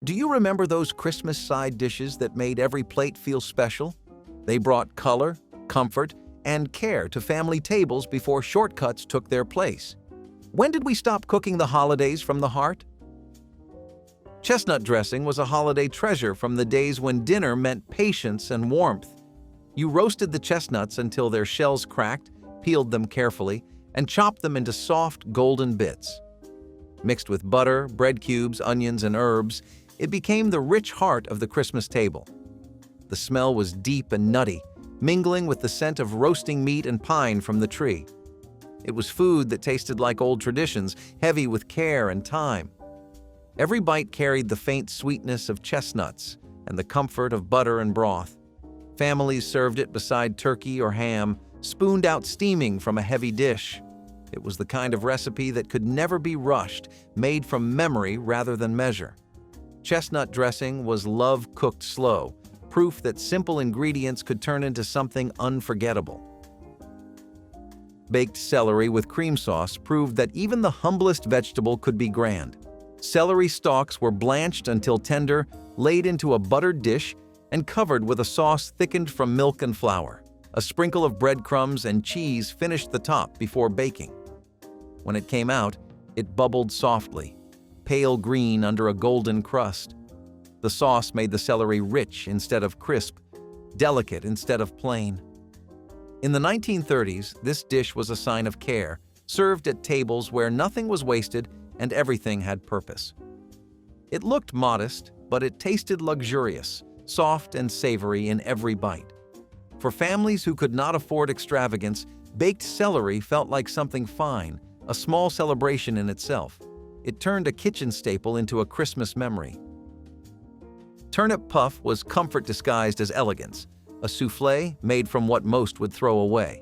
Do you remember those Christmas side dishes that made every plate feel special? They brought color, comfort, and care to family tables before shortcuts took their place. When did we stop cooking the holidays from the heart? Chestnut dressing was a holiday treasure from the days when dinner meant patience and warmth. You roasted the chestnuts until their shells cracked, peeled them carefully, and chopped them into soft, golden bits. Mixed with butter, bread cubes, onions, and herbs, it became the rich heart of the Christmas table. The smell was deep and nutty, mingling with the scent of roasting meat and pine from the tree. It was food that tasted like old traditions, heavy with care and time. Every bite carried the faint sweetness of chestnuts and the comfort of butter and broth. Families served it beside turkey or ham, spooned out steaming from a heavy dish. It was the kind of recipe that could never be rushed, made from memory rather than measure. Chestnut dressing was love cooked slow, proof that simple ingredients could turn into something unforgettable. Baked celery with cream sauce proved that even the humblest vegetable could be grand. Celery stalks were blanched until tender, laid into a buttered dish, and covered with a sauce thickened from milk and flour. A sprinkle of breadcrumbs and cheese finished the top before baking. When it came out, it bubbled softly, pale green under a golden crust. The sauce made the celery rich instead of crisp, delicate instead of plain. In the 1930s, this dish was a sign of care, served at tables where nothing was wasted and everything had purpose. It looked modest, but it tasted luxurious, soft and savory in every bite. For families who could not afford extravagance, baked celery felt like something fine, a small celebration in itself. It turned a kitchen staple into a Christmas memory. Turnip puff was comfort disguised as elegance, a soufflé made from what most would throw away.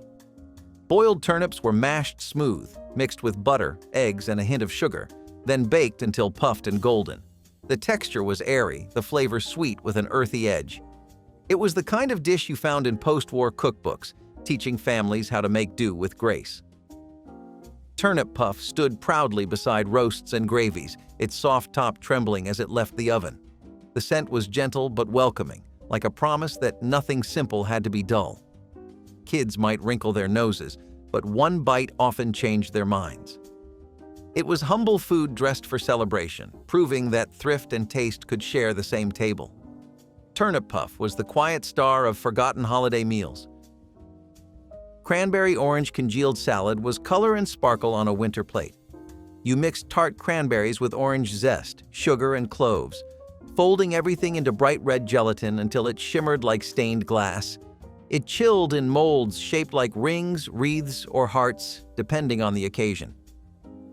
Boiled turnips were mashed smooth, mixed with butter, eggs, and a hint of sugar, then baked until puffed and golden. The texture was airy, the flavor sweet with an earthy edge. It was the kind of dish you found in post-war cookbooks, teaching families how to make do with grace. Turnip puff stood proudly beside roasts and gravies, its soft top trembling as it left the oven. The scent was gentle but welcoming, like a promise that nothing simple had to be dull. Kids might wrinkle their noses, but one bite often changed their minds. It was humble food dressed for celebration, proving that thrift and taste could share the same table. Turnip puff was the quiet star of forgotten holiday meals. Cranberry-orange congealed salad was color and sparkle on a winter plate. You mixed tart cranberries with orange zest, sugar, and cloves, folding everything into bright red gelatin until it shimmered like stained glass. It chilled in molds shaped like rings, wreaths, or hearts, depending on the occasion.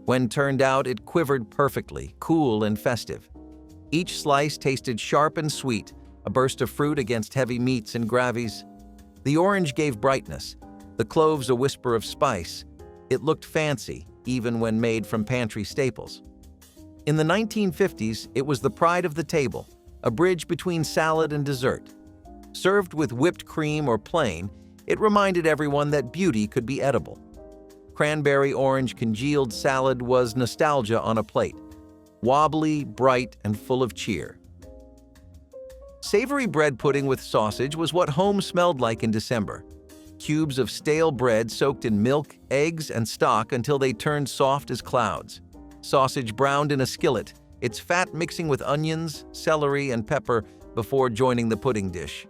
When turned out, it quivered perfectly, cool and festive. Each slice tasted sharp and sweet, a burst of fruit against heavy meats and gravies. The orange gave brightness, the cloves a whisper of spice. It looked fancy, even when made from pantry staples. In the 1950s, it was the pride of the table, a bridge between salad and dessert. Served with whipped cream or plain, it reminded everyone that beauty could be edible. Cranberry-orange congealed salad was nostalgia on a plate, wobbly, bright, and full of cheer. Savory bread pudding with sausage was what home smelled like in December. Cubes of stale bread soaked in milk, eggs, and stock until they turned soft as clouds. Sausage browned in a skillet, its fat mixing with onions, celery, and pepper before joining the pudding dish.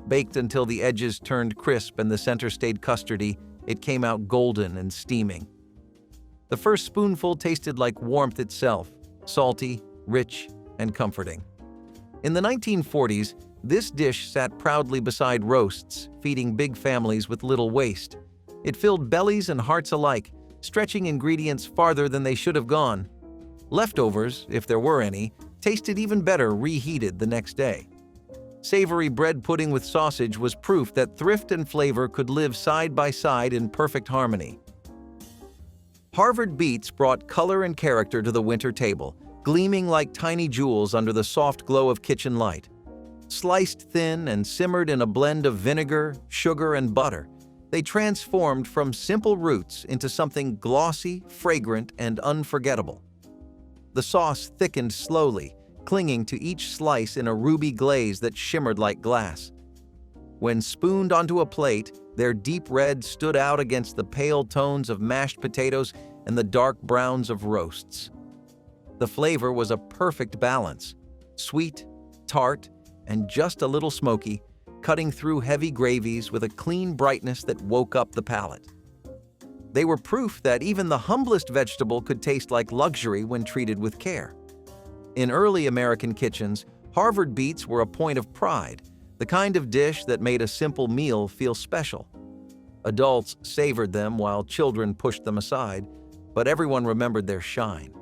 Baked until the edges turned crisp and the center stayed custardy, it came out golden and steaming. The first spoonful tasted like warmth itself, salty, rich, and comforting. In the 1940s, this dish sat proudly beside roasts, feeding big families with little waste. It filled bellies and hearts alike, stretching ingredients farther than they should have gone. Leftovers, if there were any, tasted even better reheated the next day. Savory bread pudding with sausage was proof that thrift and flavor could live side by side in perfect harmony. Harvard beets brought color and character to the winter table, gleaming like tiny jewels under the soft glow of kitchen light. Sliced thin and simmered in a blend of vinegar, sugar, and butter, they transformed from simple roots into something glossy, fragrant, and unforgettable. The sauce thickened slowly, clinging to each slice in a ruby glaze that shimmered like glass. When spooned onto a plate, their deep red stood out against the pale tones of mashed potatoes and the dark browns of roasts. The flavor was a perfect balance, sweet, tart, and just a little smoky, cutting through heavy gravies with a clean brightness that woke up the palate. They were proof that even the humblest vegetable could taste like luxury when treated with care. In early American kitchens, Harvard beets were a point of pride, the kind of dish that made a simple meal feel special. Adults savored them while children pushed them aside, but everyone remembered their shine.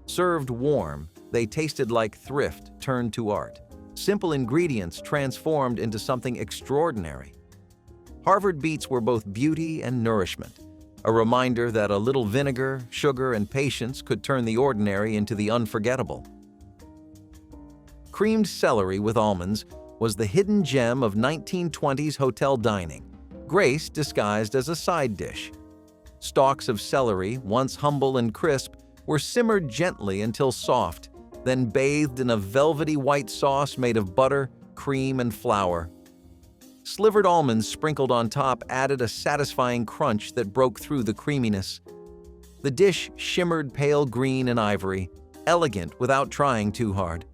Served warm, they tasted like thrift turned to art, simple ingredients transformed into something extraordinary. Harvard beets were both beauty and nourishment, a reminder that a little vinegar, sugar, and patience could turn the ordinary into the unforgettable. Creamed celery with almonds was the hidden gem of 1920s hotel dining, grace disguised as a side dish. Stalks of celery, once humble and crisp, were simmered gently until soft, then bathed in a velvety white sauce made of butter, cream, and flour. Slivered almonds sprinkled on top added a satisfying crunch that broke through the creaminess. The dish shimmered pale green and ivory, elegant without trying too hard.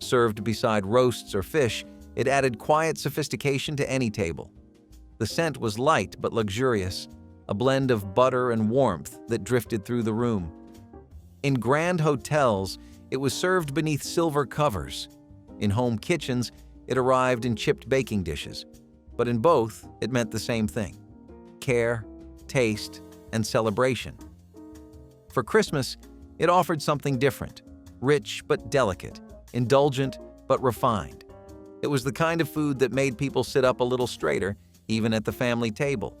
Served beside roasts or fish, it added quiet sophistication to any table. The scent was light but luxurious, a blend of butter and warmth that drifted through the room. In grand hotels, it was served beneath silver covers. In home kitchens, it arrived in chipped baking dishes. But in both, it meant the same thing: care, taste, and celebration. For Christmas, it offered something different, rich but delicate, indulgent but refined. It was the kind of food that made people sit up a little straighter, even at the family table.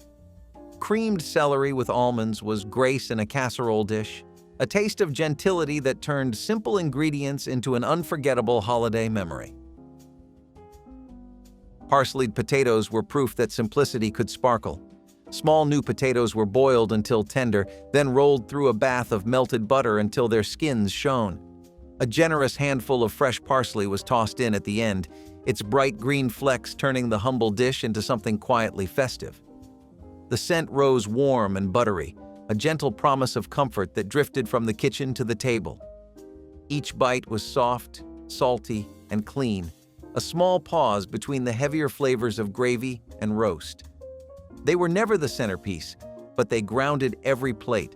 Creamed celery with almonds was grace in a casserole dish, a taste of gentility that turned simple ingredients into an unforgettable holiday memory. Parsleyed potatoes were proof that simplicity could sparkle. Small new potatoes were boiled until tender, then rolled through a bath of melted butter until their skins shone. A generous handful of fresh parsley was tossed in at the end, its bright green flecks turning the humble dish into something quietly festive. The scent rose warm and buttery, a gentle promise of comfort that drifted from the kitchen to the table. Each bite was soft, salty, and clean, a small pause between the heavier flavors of gravy and roast. They were never the centerpiece, but they grounded every plate,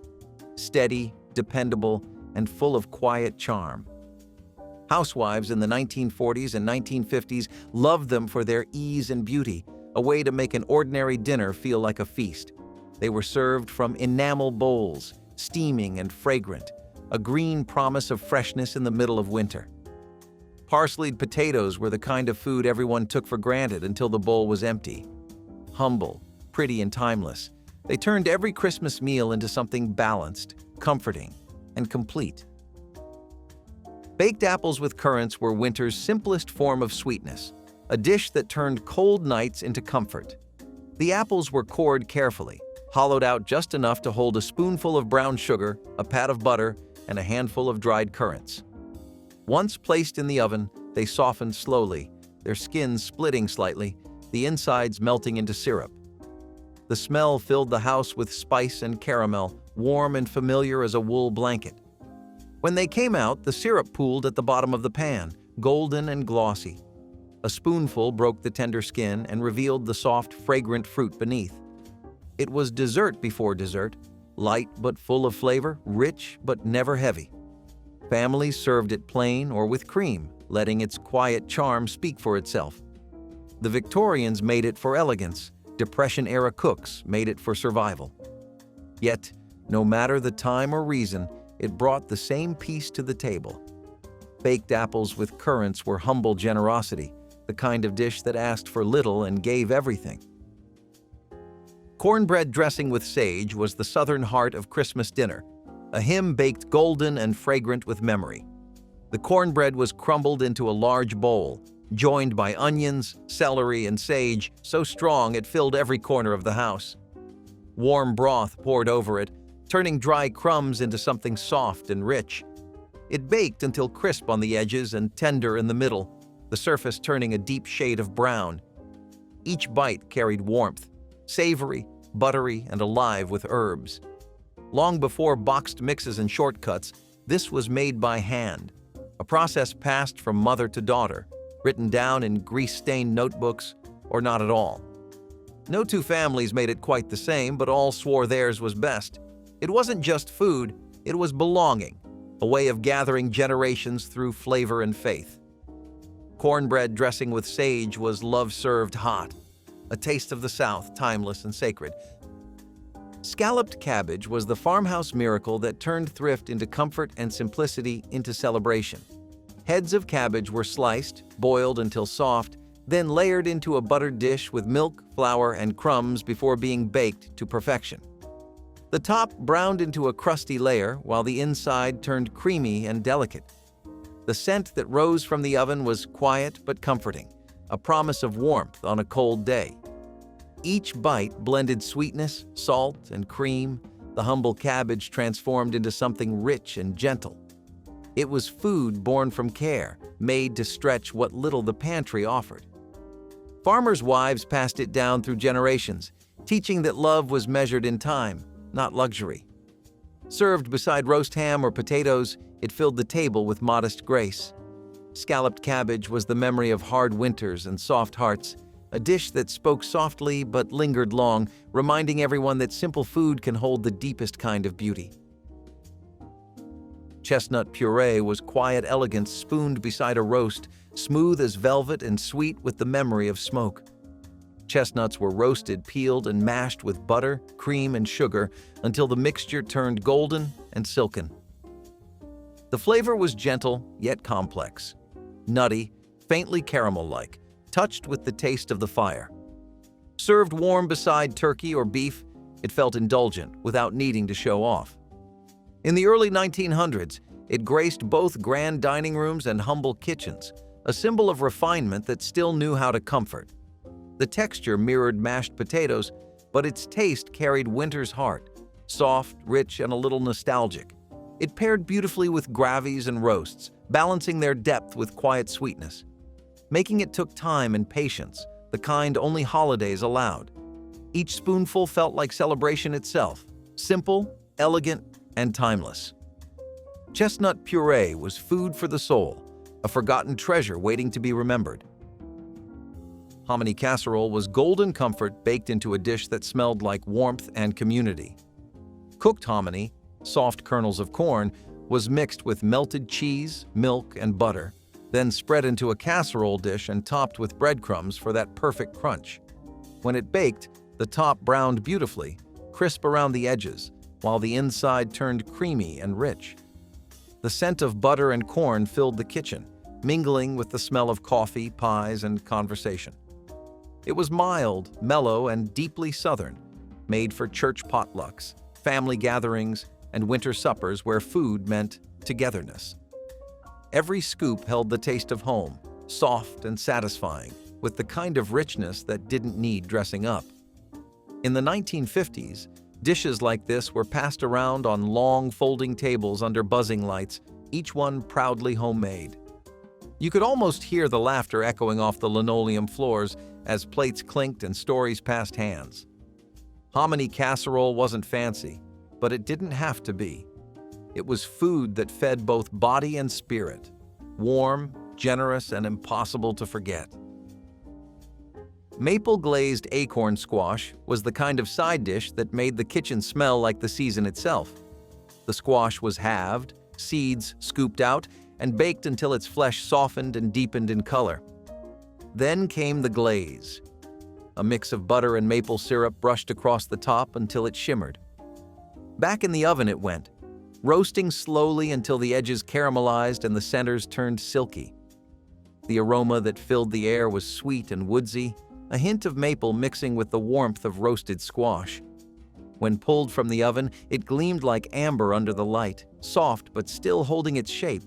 steady, dependable, and full of quiet charm. Housewives in the 1940s and 1950s loved them for their ease and beauty, a way to make an ordinary dinner feel like a feast. They were served from enamel bowls, steaming and fragrant, a green promise of freshness in the middle of winter. Parsleyed potatoes were the kind of food everyone took for granted until the bowl was empty. Humble, pretty, and timeless, they turned every Christmas meal into something balanced, comforting, and complete. Baked apples with currants were winter's simplest form of sweetness, a dish that turned cold nights into comfort. The apples were cored carefully, hollowed out just enough to hold a spoonful of brown sugar, a pat of butter, and a handful of dried currants. Once placed in the oven, they softened slowly, their skins splitting slightly, the insides melting into syrup. The smell filled the house with spice and caramel, warm and familiar as a wool blanket. When they came out, the syrup pooled at the bottom of the pan, golden and glossy. A spoonful broke the tender skin and revealed the soft, fragrant fruit beneath. It was dessert before dessert, light but full of flavor, rich but never heavy. Families served it plain or with cream, letting its quiet charm speak for itself. The Victorians made it for elegance, Depression-era cooks made it for survival. Yet, no matter the time or reason, it brought the same peace to the table. Baked apples with currants were humble generosity, the kind of dish that asked for little and gave everything. Cornbread dressing with sage was the southern heart of Christmas dinner, a hymn baked golden and fragrant with memory. The cornbread was crumbled into a large bowl, joined by onions, celery, and sage so strong it filled every corner of the house. Warm broth poured over it, turning dry crumbs into something soft and rich. It baked until crisp on the edges and tender in the middle, the surface turning a deep shade of brown. Each bite carried warmth, savory, buttery, and alive with herbs. Long before boxed mixes and shortcuts, this was made by hand, a process passed from mother to daughter, written down in grease-stained notebooks or not at all. No two families made it quite the same, but all swore theirs was best. It wasn't just food, it was belonging, a way of gathering generations through flavor and faith. Cornbread dressing with sage was love served hot, a taste of the South, timeless and sacred. Scalloped cabbage was the farmhouse miracle that turned thrift into comfort and simplicity into celebration. Heads of cabbage were sliced, boiled until soft, then layered into a buttered dish with milk, flour, and crumbs before being baked to perfection. The top browned into a crusty layer, while the inside turned creamy and delicate. The scent that rose from the oven was quiet but comforting, a promise of warmth on a cold day. Each bite blended sweetness, salt, and cream, the humble cabbage transformed into something rich and gentle. It was food born from care, made to stretch what little the pantry offered. Farmers' wives passed it down through generations, teaching that love was measured in time, not luxury. Served beside roast ham or potatoes, it filled the table with modest grace. Scalloped cabbage was the memory of hard winters and soft hearts, a dish that spoke softly but lingered long, reminding everyone that simple food can hold the deepest kind of beauty. Chestnut puree was quiet elegance spooned beside a roast, smooth as velvet and sweet with the memory of smoke. Chestnuts were roasted, peeled, and mashed with butter, cream, and sugar until the mixture turned golden and silken. The flavor was gentle yet complex, nutty, faintly caramel-like, touched with the taste of the fire. Served warm beside turkey or beef, it felt indulgent without needing to show off. In the early 1900s, it graced both grand dining rooms and humble kitchens, a symbol of refinement that still knew how to comfort. The texture mirrored mashed potatoes, but its taste carried winter's heart, soft, rich, and a little nostalgic. It paired beautifully with gravies and roasts, balancing their depth with quiet sweetness. Making it took time and patience, the kind only holidays allowed. Each spoonful felt like celebration itself, simple, elegant, and timeless. Chestnut puree was food for the soul, a forgotten treasure waiting to be remembered. Hominy casserole was golden comfort baked into a dish that smelled like warmth and community. Cooked hominy, soft kernels of corn, was mixed with melted cheese, milk, and butter, then spread into a casserole dish and topped with breadcrumbs for that perfect crunch. When it baked, the top browned beautifully, crisp around the edges, while the inside turned creamy and rich. The scent of butter and corn filled the kitchen, mingling with the smell of coffee, pies, and conversation. It was mild, mellow, and deeply Southern, made for church potlucks, family gatherings, and winter suppers where food meant togetherness. Every scoop held the taste of home, soft and satisfying, with the kind of richness that didn't need dressing up. In the 1950s, dishes like this were passed around on long folding tables under buzzing lights, each one proudly homemade. You could almost hear the laughter echoing off the linoleum floors as plates clinked and stories passed hands. Hominy casserole wasn't fancy, but it didn't have to be. It was food that fed both body and spirit, warm, generous, and impossible to forget. Maple-glazed acorn squash was the kind of side dish that made the kitchen smell like the season itself. The squash was halved, seeds scooped out, and baked until its flesh softened and deepened in color. Then came the glaze. A mix of butter and maple syrup brushed across the top until it shimmered. Back in the oven it went, roasting slowly until the edges caramelized and the centers turned silky. The aroma that filled the air was sweet and woodsy, a hint of maple mixing with the warmth of roasted squash. When pulled from the oven, it gleamed like amber under the light, soft but still holding its shape.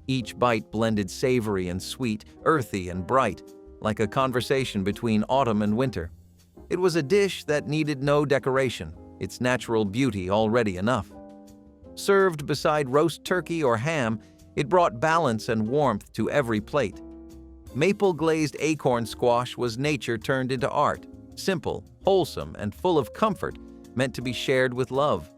Each bite blended savory and sweet, earthy and bright, like a conversation between autumn and winter. It was a dish that needed no decoration, its natural beauty already enough. Served beside roast turkey or ham, it brought balance and warmth to every plate. Maple-glazed acorn squash was nature turned into art, simple, wholesome, and full of comfort, meant to be shared with love.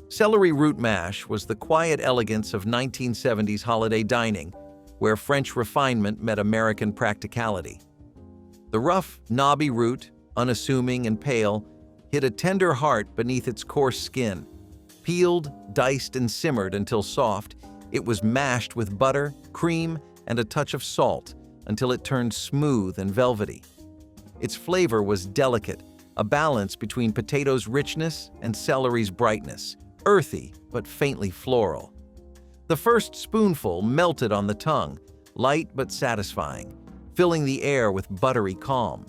Celery root mash was the quiet elegance of 1970s holiday dining, where French refinement met American practicality. The rough, knobby root, unassuming and pale, hid a tender heart beneath its coarse skin. Peeled, diced, and simmered until soft, it was mashed with butter, cream, and a touch of salt until it turned smooth and velvety. Its flavor was delicate, a balance between potatoes' richness and celery's brightness, earthy but faintly floral. The first spoonful melted on the tongue, light but satisfying, filling the air with buttery calm.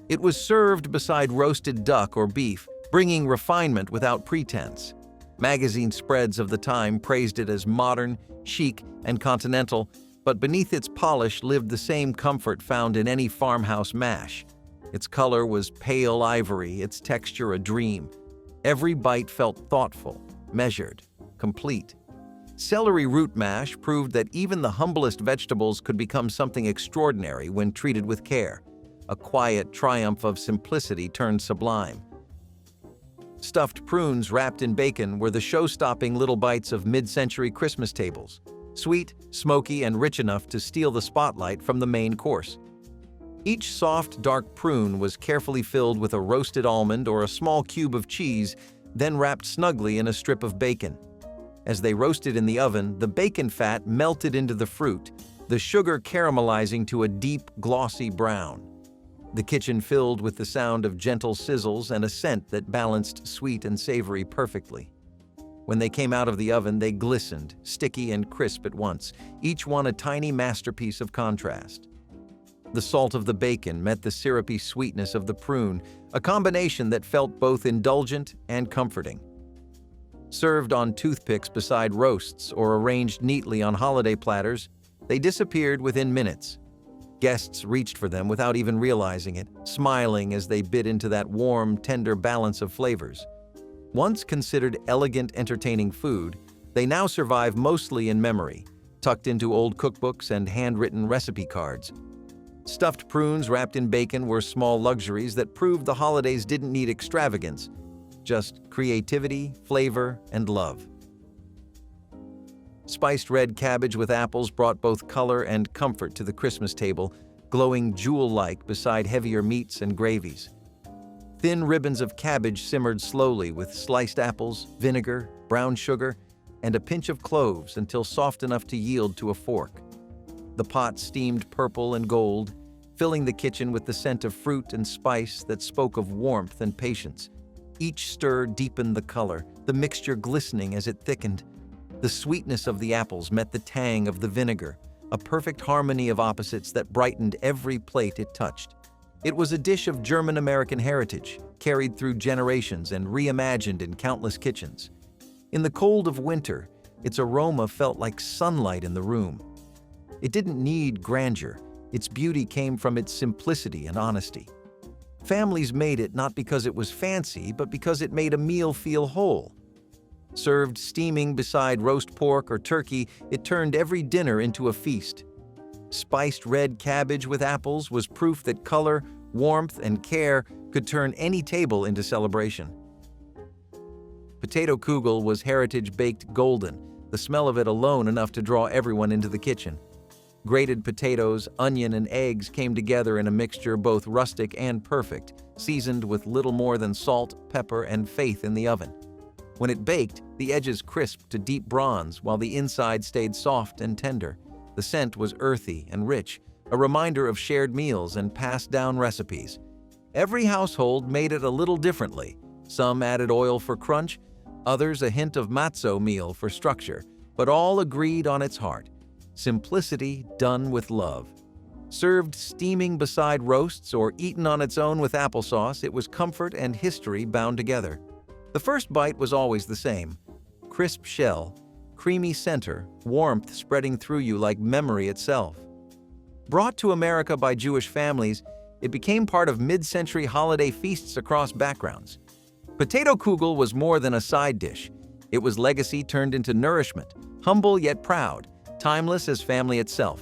It was served beside roasted duck or beef, bringing refinement without pretense. Magazine spreads of the time praised it as modern, chic, and continental, but beneath its polish lived the same comfort found in any farmhouse mash. Its color was pale ivory, its texture a dream. Every bite felt thoughtful, measured, complete. Celery root mash proved that even the humblest vegetables could become something extraordinary when treated with care, a quiet triumph of simplicity turned sublime. Stuffed prunes wrapped in bacon were the show-stopping little bites of mid-century Christmas tables, sweet, smoky, and rich enough to steal the spotlight from the main course. Each soft, dark prune was carefully filled with a roasted almond or a small cube of cheese, then wrapped snugly in a strip of bacon. As they roasted in the oven, the bacon fat melted into the fruit, the sugar caramelizing to a deep, glossy brown. The kitchen filled with the sound of gentle sizzles and a scent that balanced sweet and savory perfectly. When they came out of the oven, they glistened, sticky and crisp at once, each one a tiny masterpiece of contrast. The salt of the bacon met the syrupy sweetness of the prune, a combination that felt both indulgent and comforting. Served on toothpicks beside roasts or arranged neatly on holiday platters, they disappeared within minutes. Guests reached for them without even realizing it, smiling as they bit into that warm, tender balance of flavors. Once considered elegant, entertaining food, they now survive mostly in memory, tucked into old cookbooks and handwritten recipe cards. Stuffed prunes wrapped in bacon were small luxuries that proved the holidays didn't need extravagance, just creativity, flavor, and love. Spiced red cabbage with apples brought both color and comfort to the Christmas table, glowing jewel-like beside heavier meats and gravies. Thin ribbons of cabbage simmered slowly with sliced apples, vinegar, brown sugar, and a pinch of cloves until soft enough to yield to a fork. The pot steamed purple and gold, filling the kitchen with the scent of fruit and spice that spoke of warmth and patience. Each stir deepened the color, the mixture glistening as it thickened. The sweetness of the apples met the tang of the vinegar, a perfect harmony of opposites that brightened every plate it touched. It was a dish of German-American heritage, carried through generations and reimagined in countless kitchens. In the cold of winter, its aroma felt like sunlight in the room. It didn't need grandeur. Its beauty came from its simplicity and honesty. Families made it not because it was fancy, but because it made a meal feel whole. Served steaming beside roast pork or turkey, it turned every dinner into a feast. Spiced red cabbage with apples was proof that color, warmth, and care could turn any table into celebration. Potato kugel was heritage baked golden, the smell of it alone enough to draw everyone into the kitchen. Grated potatoes, onion, and eggs came together in a mixture both rustic and perfect, seasoned with little more than salt, pepper, and faith in the oven. When it baked, the edges crisped to deep bronze while the inside stayed soft and tender. The scent was earthy and rich, a reminder of shared meals and passed-down recipes. Every household made it a little differently. Some added oil for crunch, others a hint of matzo meal for structure, but all agreed on its heart. Simplicity done with love. Served steaming beside roasts or eaten on its own with applesauce, it was comfort and history bound together. The first bite was always the same. Crisp shell, creamy center, warmth spreading through you like memory itself. Brought to America by Jewish families, it became part of mid-century holiday feasts across backgrounds. Potato kugel was more than a side dish. It was legacy turned into nourishment, humble yet proud, timeless as family itself.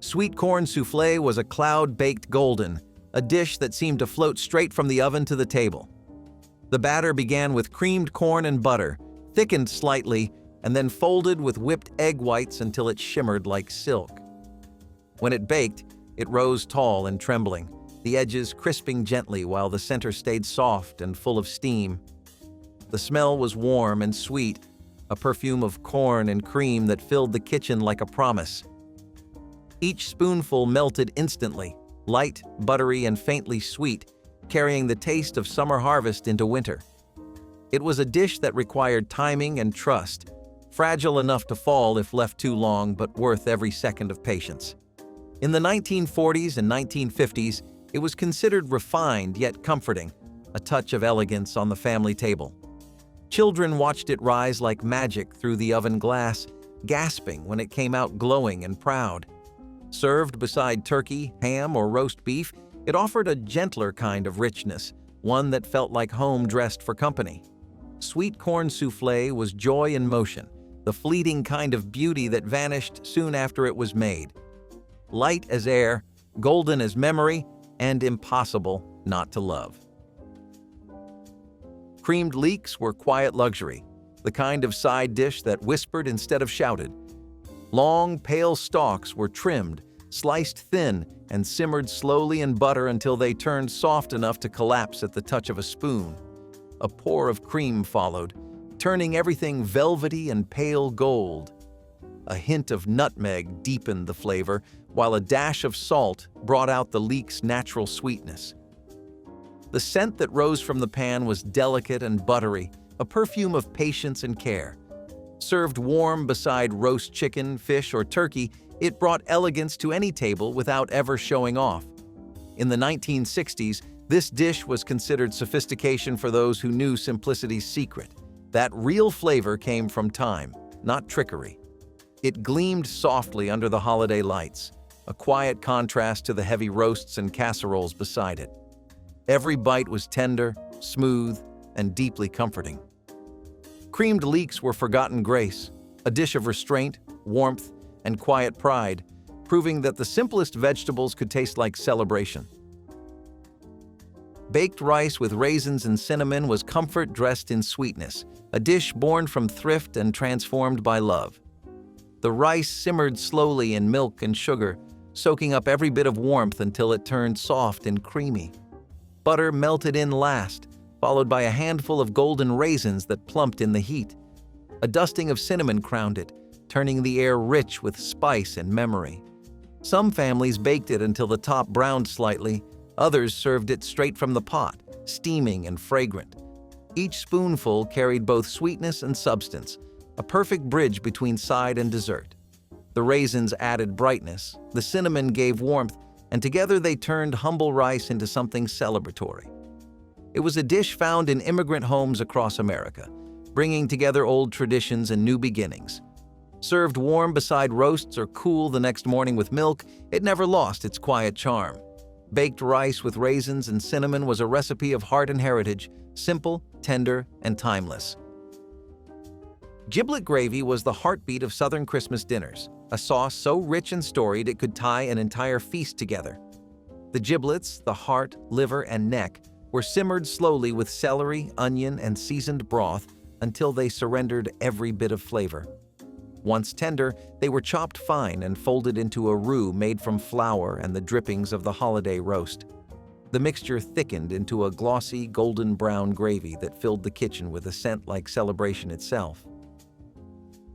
Sweet corn soufflé was a cloud-baked golden, a dish that seemed to float straight from the oven to the table. The batter began with creamed corn and butter, thickened slightly, and then folded with whipped egg whites until it shimmered like silk. When it baked, it rose tall and trembling, the edges crisping gently while the center stayed soft and full of steam. The smell was warm and sweet, a perfume of corn and cream that filled the kitchen like a promise. Each spoonful melted instantly, light, buttery, and faintly sweet, carrying the taste of summer harvest into winter. It was a dish that required timing and trust, fragile enough to fall if left too long, but worth every second of patience. In the 1940s and 1950s, it was considered refined yet comforting, a touch of elegance on the family table. Children watched it rise like magic through the oven glass, gasping when it came out glowing and proud. Served beside turkey, ham, or roast beef, it offered a gentler kind of richness, one that felt like home dressed for company. Sweet corn soufflé was joy in motion, the fleeting kind of beauty that vanished soon after it was made. Light as air, golden as memory, and impossible not to love. Creamed leeks were quiet luxury, the kind of side dish that whispered instead of shouted. Long, pale stalks were trimmed, sliced thin, and simmered slowly in butter until they turned soft enough to collapse at the touch of a spoon. A pour of cream followed, turning everything velvety and pale gold. A hint of nutmeg deepened the flavor, while a dash of salt brought out the leek's natural sweetness. The scent that rose from the pan was delicate and buttery, a perfume of patience and care. Served warm beside roast chicken, fish, or turkey, it brought elegance to any table without ever showing off. In the 1960s, this dish was considered sophistication for those who knew simplicity's secret. That real flavor came from time, not trickery. It gleamed softly under the holiday lights, a quiet contrast to the heavy roasts and casseroles beside it. Every bite was tender, smooth, and deeply comforting. Creamed leeks were forgotten grace, a dish of restraint, warmth, and quiet pride, proving that the simplest vegetables could taste like celebration. Baked rice with raisins and cinnamon was comfort dressed in sweetness, a dish born from thrift and transformed by love. The rice simmered slowly in milk and sugar, soaking up every bit of warmth until it turned soft and creamy. Butter melted in last, followed by a handful of golden raisins that plumped in the heat. A dusting of cinnamon crowned it, turning the air rich with spice and memory. Some families baked it until the top browned slightly, others served it straight from the pot, steaming and fragrant. Each spoonful carried both sweetness and substance, a perfect bridge between side and dessert. The raisins added brightness, the cinnamon gave warmth, and together they turned humble rice into something celebratory. It was a dish found in immigrant homes across America, bringing together old traditions and new beginnings. Served warm beside roasts or cool the next morning with milk, it never lost its quiet charm. Baked rice with raisins and cinnamon was a recipe of heart and heritage, simple, tender, and timeless. Giblet gravy was the heartbeat of Southern Christmas dinners, a sauce so rich and storied it could tie an entire feast together. The giblets, the heart, liver, and neck, were simmered slowly with celery, onion, and seasoned broth until they surrendered every bit of flavor. Once tender, they were chopped fine and folded into a roux made from flour and the drippings of the holiday roast. The mixture thickened into a glossy, golden brown gravy that filled the kitchen with a scent like celebration itself.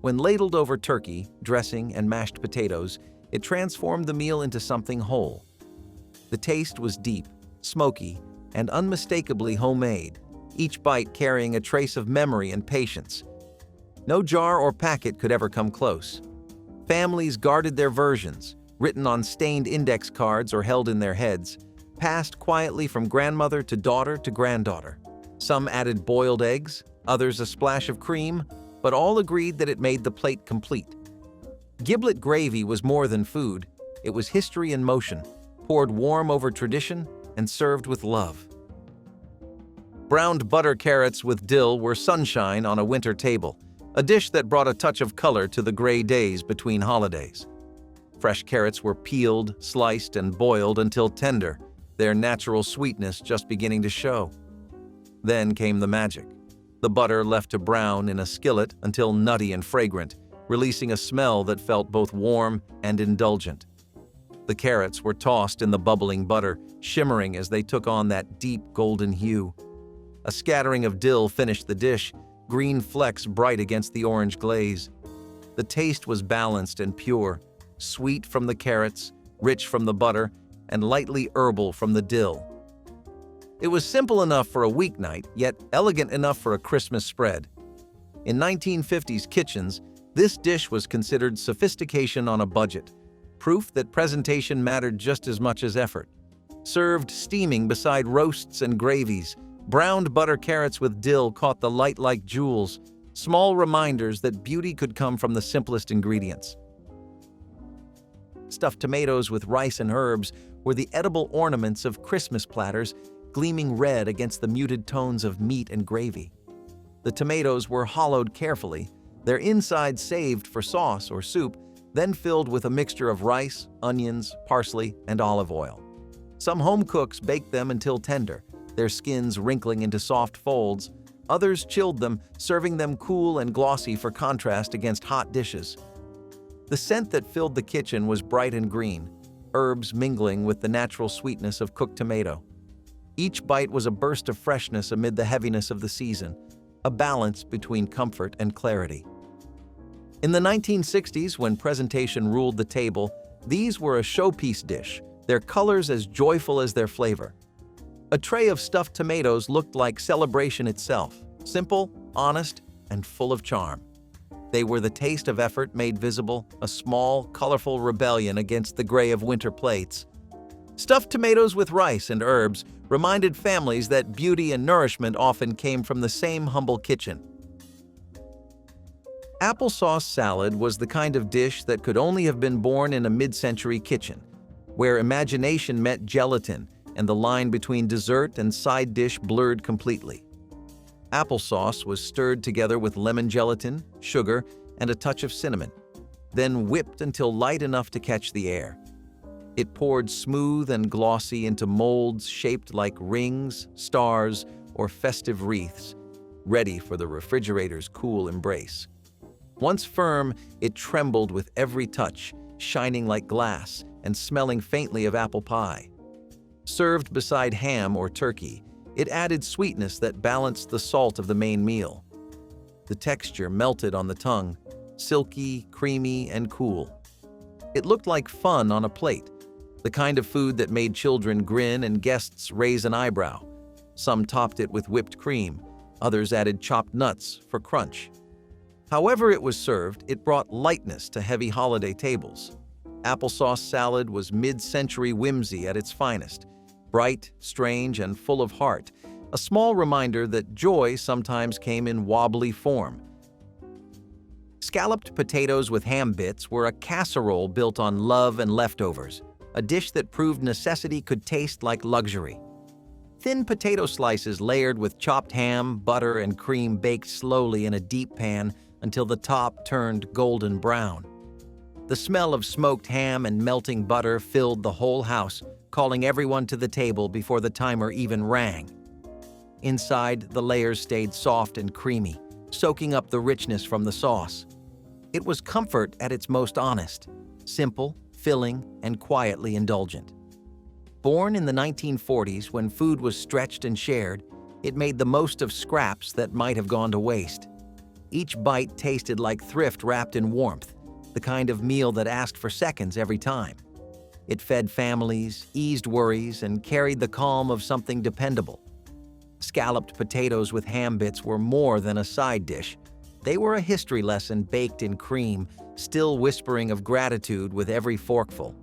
When ladled over turkey, dressing, and mashed potatoes, it transformed the meal into something whole. The taste was deep, smoky, and unmistakably homemade, each bite carrying a trace of memory and patience. No jar or packet could ever come close. Families guarded their versions, written on stained index cards or held in their heads, passed quietly from grandmother to daughter to granddaughter. Some added boiled eggs, others a splash of cream, but all agreed that it made the plate complete. Giblet gravy was more than food. It was history in motion, poured warm over tradition and served with love. Browned butter carrots with dill were sunshine on a winter table, a dish that brought a touch of color to the gray days between holidays. Fresh carrots were peeled, sliced, and boiled until tender, their natural sweetness just beginning to show. Then came the magic. The butter left to brown in a skillet until nutty and fragrant, releasing a smell that felt both warm and indulgent. The carrots were tossed in the bubbling butter, shimmering as they took on that deep golden hue. A scattering of dill finished the dish, green flecks bright against the orange glaze. The taste was balanced and pure, sweet from the carrots, rich from the butter, and lightly herbal from the dill. It was simple enough for a weeknight, yet elegant enough for a Christmas spread. In 1950s kitchens, this dish was considered sophistication on a budget, proof that presentation mattered just as much as effort. Served steaming beside roasts and gravies, browned butter carrots with dill caught the light like jewels, small reminders that beauty could come from the simplest ingredients. Stuffed tomatoes with rice and herbs were the edible ornaments of Christmas platters, gleaming red against the muted tones of meat and gravy. The tomatoes were hollowed carefully, their insides saved for sauce or soup, then filled with a mixture of rice, onions, parsley, and olive oil. Some home cooks baked them until tender, their skins wrinkling into soft folds. Others chilled them, serving them cool and glossy for contrast against hot dishes. The scent that filled the kitchen was bright and green, herbs mingling with the natural sweetness of cooked tomato. Each bite was a burst of freshness amid the heaviness of the season, a balance between comfort and clarity. In the 1960s, when presentation ruled the table, these were a showpiece dish, their colors as joyful as their flavor. A tray of stuffed tomatoes looked like celebration itself, simple, honest, and full of charm. They were the taste of effort made visible, a small, colorful rebellion against the gray of winter plates. Stuffed tomatoes with rice and herbs reminded families that beauty and nourishment often came from the same humble kitchen. Applesauce salad was the kind of dish that could only have been born in a mid-century kitchen, where imagination met gelatin and the line between dessert and side dish blurred completely. Applesauce was stirred together with lemon gelatin, sugar, and a touch of cinnamon, then whipped until light enough to catch the air. It poured smooth and glossy into molds shaped like rings, stars, or festive wreaths, ready for the refrigerator's cool embrace. Once firm, it trembled with every touch, shining like glass and smelling faintly of apple pie. Served beside ham or turkey, it added sweetness that balanced the salt of the main meal. The texture melted on the tongue, silky, creamy, and cool. It looked like fun on a plate, the kind of food that made children grin and guests raise an eyebrow. Some topped it with whipped cream, others added chopped nuts for crunch. However it was served, it brought lightness to heavy holiday tables. Applesauce salad was mid-century whimsy at its finest, bright, strange, and full of heart, a small reminder that joy sometimes came in wobbly form. Scalloped potatoes with ham bits were a casserole built on love and leftovers, a dish that proved necessity could taste like luxury. Thin potato slices layered with chopped ham, butter, and cream baked slowly in a deep pan until the top turned golden brown. The smell of smoked ham and melting butter filled the whole house, calling everyone to the table before the timer even rang. Inside, the layers stayed soft and creamy, soaking up the richness from the sauce. It was comfort at its most honest, simple, filling, and quietly indulgent. Born in the 1940s when food was stretched and shared, it made the most of scraps that might have gone to waste. Each bite tasted like thrift wrapped in warmth, the kind of meal that asked for seconds every time. It fed families, eased worries, and carried the calm of something dependable. Scalloped potatoes with ham bits were more than a side dish. They were a history lesson baked in cream, still whispering of gratitude with every forkful.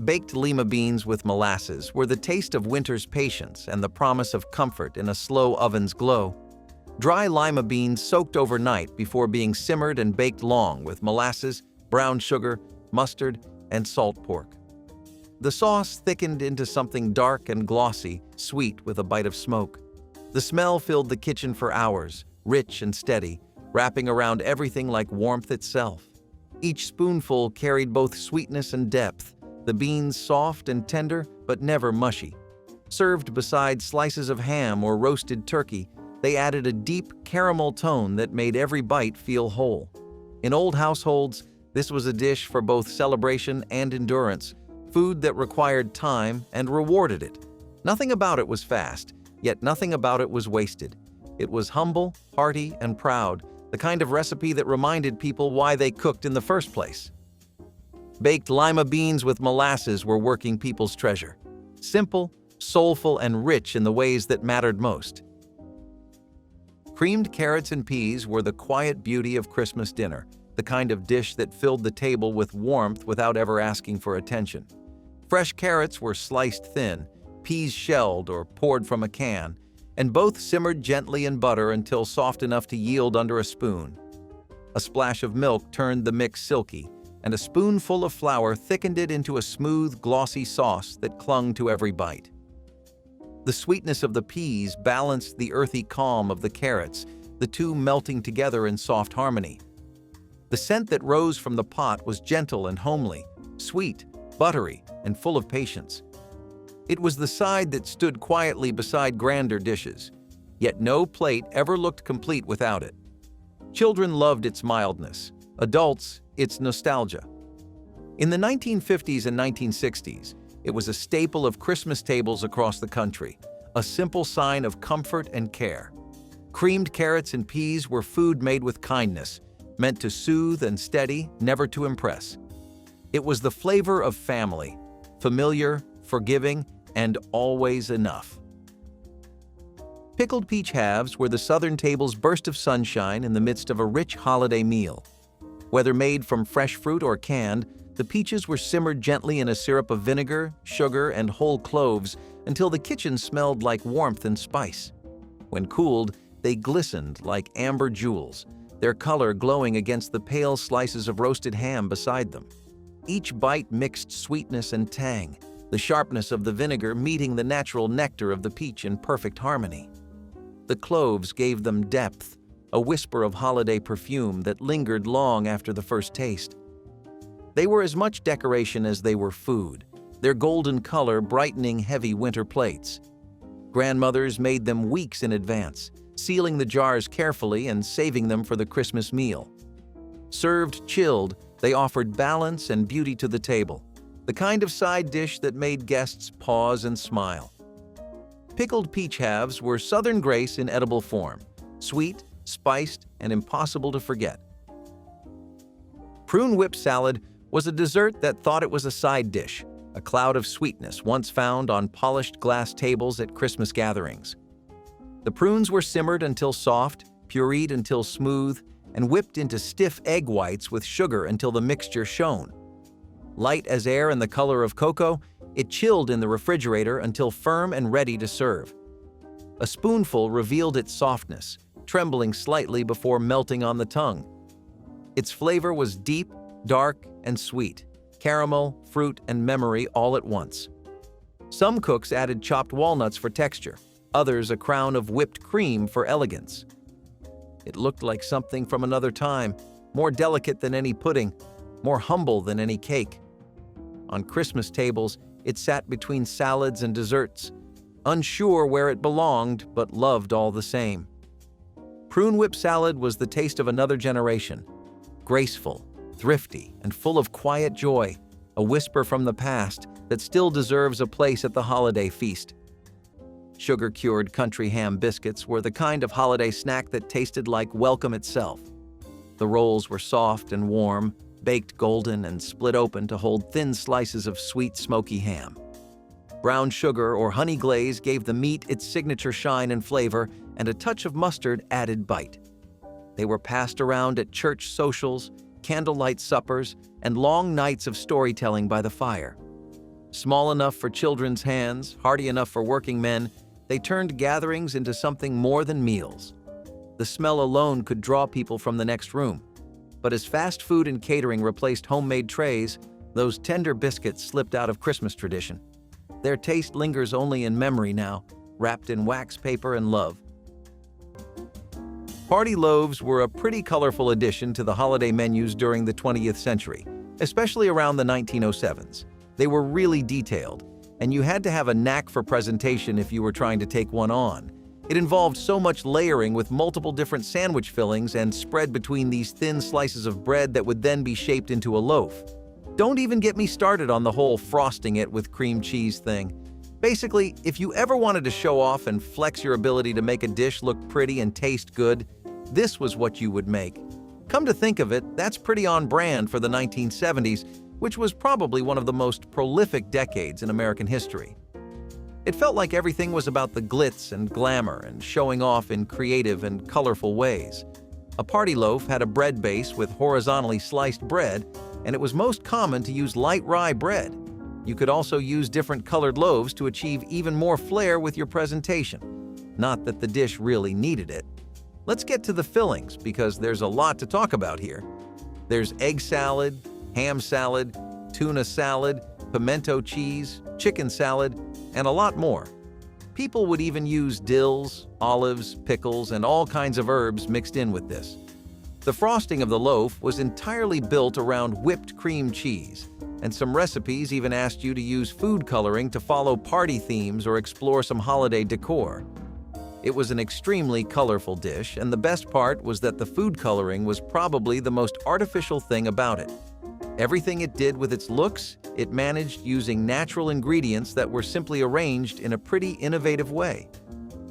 Baked lima beans with molasses were the taste of winter's patience and the promise of comfort in a slow oven's glow. Dry lima beans soaked overnight before being simmered and baked long with molasses, brown sugar, mustard, and salt pork. The sauce thickened into something dark and glossy, sweet with a bite of smoke. The smell filled the kitchen for hours, rich and steady, wrapping around everything like warmth itself. Each spoonful carried both sweetness and depth, the beans soft and tender but never mushy. Served beside slices of ham or roasted turkey, they added a deep caramel tone that made every bite feel whole. In old households, this was a dish for both celebration and endurance, food that required time and rewarded it. Nothing about it was fast, yet nothing about it was wasted. It was humble, hearty, and proud, the kind of recipe that reminded people why they cooked in the first place. Baked lima beans with molasses were working people's treasure. Simple, soulful, and rich in the ways that mattered most. Creamed carrots and peas were the quiet beauty of Christmas dinner, the kind of dish that filled the table with warmth without ever asking for attention. Fresh carrots were sliced thin, peas shelled or poured from a can, and both simmered gently in butter until soft enough to yield under a spoon. A splash of milk turned the mix silky, and a spoonful of flour thickened it into a smooth, glossy sauce that clung to every bite. The sweetness of the peas balanced the earthy calm of the carrots, the two melting together in soft harmony. The scent that rose from the pot was gentle and homely, sweet, buttery, and full of patience. It was the side that stood quietly beside grander dishes, yet no plate ever looked complete without it. Children loved its mildness, adults, its nostalgia. In the 1950s and 1960s, it was a staple of Christmas tables across the country, a simple sign of comfort and care. Creamed carrots and peas were food made with kindness, meant to soothe and steady, never to impress. It was the flavor of family, familiar, forgiving, and always enough. Pickled peach halves were the southern table's burst of sunshine in the midst of a rich holiday meal. Whether made from fresh fruit or canned, the peaches were simmered gently in a syrup of vinegar, sugar, and whole cloves until the kitchen smelled like warmth and spice. When cooled, they glistened like amber jewels, their color glowing against the pale slices of roasted ham beside them. Each bite mixed sweetness and tang, the sharpness of the vinegar meeting the natural nectar of the peach in perfect harmony. The cloves gave them depth, a whisper of holiday perfume that lingered long after the first taste. They were as much decoration as they were food, their golden color brightening heavy winter plates. Grandmothers made them weeks in advance, sealing the jars carefully and saving them for the Christmas meal. Served chilled, they offered balance and beauty to the table, the kind of side dish that made guests pause and smile. Pickled peach halves were Southern grace in edible form, sweet, spiced, and impossible to forget. Prune whip salad was a dessert that thought it was a side dish, a cloud of sweetness once found on polished glass tables at Christmas gatherings. The prunes were simmered until soft, pureed until smooth, and whipped into stiff egg whites with sugar until the mixture shone. Light as air and the color of cocoa, it chilled in the refrigerator until firm and ready to serve. A spoonful revealed its softness, trembling slightly before melting on the tongue. Its flavor was deep, dark, and sweet, caramel, fruit, and memory all at once. Some cooks added chopped walnuts for texture, others a crown of whipped cream for elegance. It looked like something from another time, more delicate than any pudding, more humble than any cake. On Christmas tables, it sat between salads and desserts, unsure where it belonged but loved all the same. Prune whip salad was the taste of another generation, graceful, thrifty, and full of quiet joy, a whisper from the past that still deserves a place at the holiday feast. Sugar-cured country ham biscuits were the kind of holiday snack that tasted like welcome itself. The rolls were soft and warm, baked golden and split open to hold thin slices of sweet, smoky ham. Brown sugar or honey glaze gave the meat its signature shine and flavor, and a touch of mustard added bite. They were passed around at church socials, candlelight suppers, and long nights of storytelling by the fire. Small enough for children's hands, hearty enough for working men, they turned gatherings into something more than meals. The smell alone could draw people from the next room. But as fast food and catering replaced homemade trays, Those tender biscuits slipped out of Christmas tradition. Their taste lingers only in memory now, wrapped in wax paper and love. Party loaves were a pretty colorful addition to the holiday menus during the 20th century, especially around the 1907s. They were really detailed, and you had to have a knack for presentation if you were trying to take one on. It involved so much layering with multiple different sandwich fillings and spread between these thin slices of bread that would then be shaped into a loaf. Don't even get me started on the whole frosting it with cream cheese thing. Basically, if you ever wanted to show off and flex your ability to make a dish look pretty and taste good, this was what you would make. Come to think of it, that's pretty on brand for the 1970s, which was probably one of the most prolific decades in American history. It felt like everything was about the glitz and glamour and showing off in creative and colorful ways. A party loaf had a bread base with horizontally sliced bread, and it was most common to use light rye bread. You could also use different colored loaves to achieve even more flair with your presentation. Not that the dish really needed it. Let's get to the fillings, because there's a lot to talk about here. There's egg salad, ham salad, tuna salad, pimento cheese, chicken salad, and a lot more. People would even use dills, olives, pickles, and all kinds of herbs mixed in with this. The frosting of the loaf was entirely built around whipped cream cheese, and some recipes even asked you to use food coloring to follow party themes or explore some holiday decor. It was an extremely colorful dish, and the best part was that the food coloring was probably the most artificial thing about it. Everything it did with its looks, it managed using natural ingredients that were simply arranged in a pretty innovative way.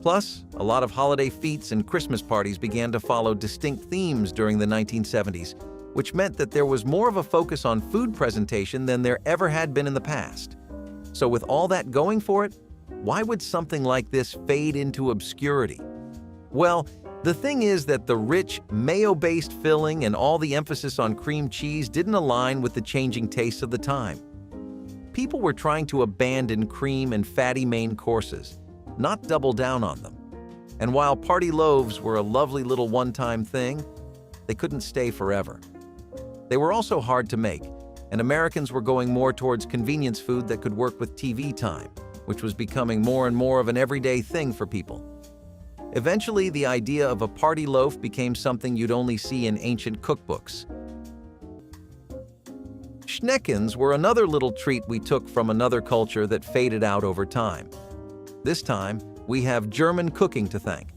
Plus, a lot of holiday feasts and Christmas parties began to follow distinct themes during the 1970s, which meant that there was more of a focus on food presentation than there ever had been in the past. So with all that going for it, why would something like this fade into obscurity? Well, the thing is that the rich, mayo-based filling and all the emphasis on cream cheese didn't align with the changing tastes of the time. People were trying to abandon cream and fatty main courses, not double down on them. And while party loaves were a lovely little one-time thing, they couldn't stay forever. They were also hard to make, and Americans were going more towards convenience food that could work with TV time, which was becoming more and more of an everyday thing for people. Eventually, the idea of a party loaf became something you'd only see in ancient cookbooks. Schneckens were another little treat we took from another culture that faded out over time. This time, we have German cooking to thank.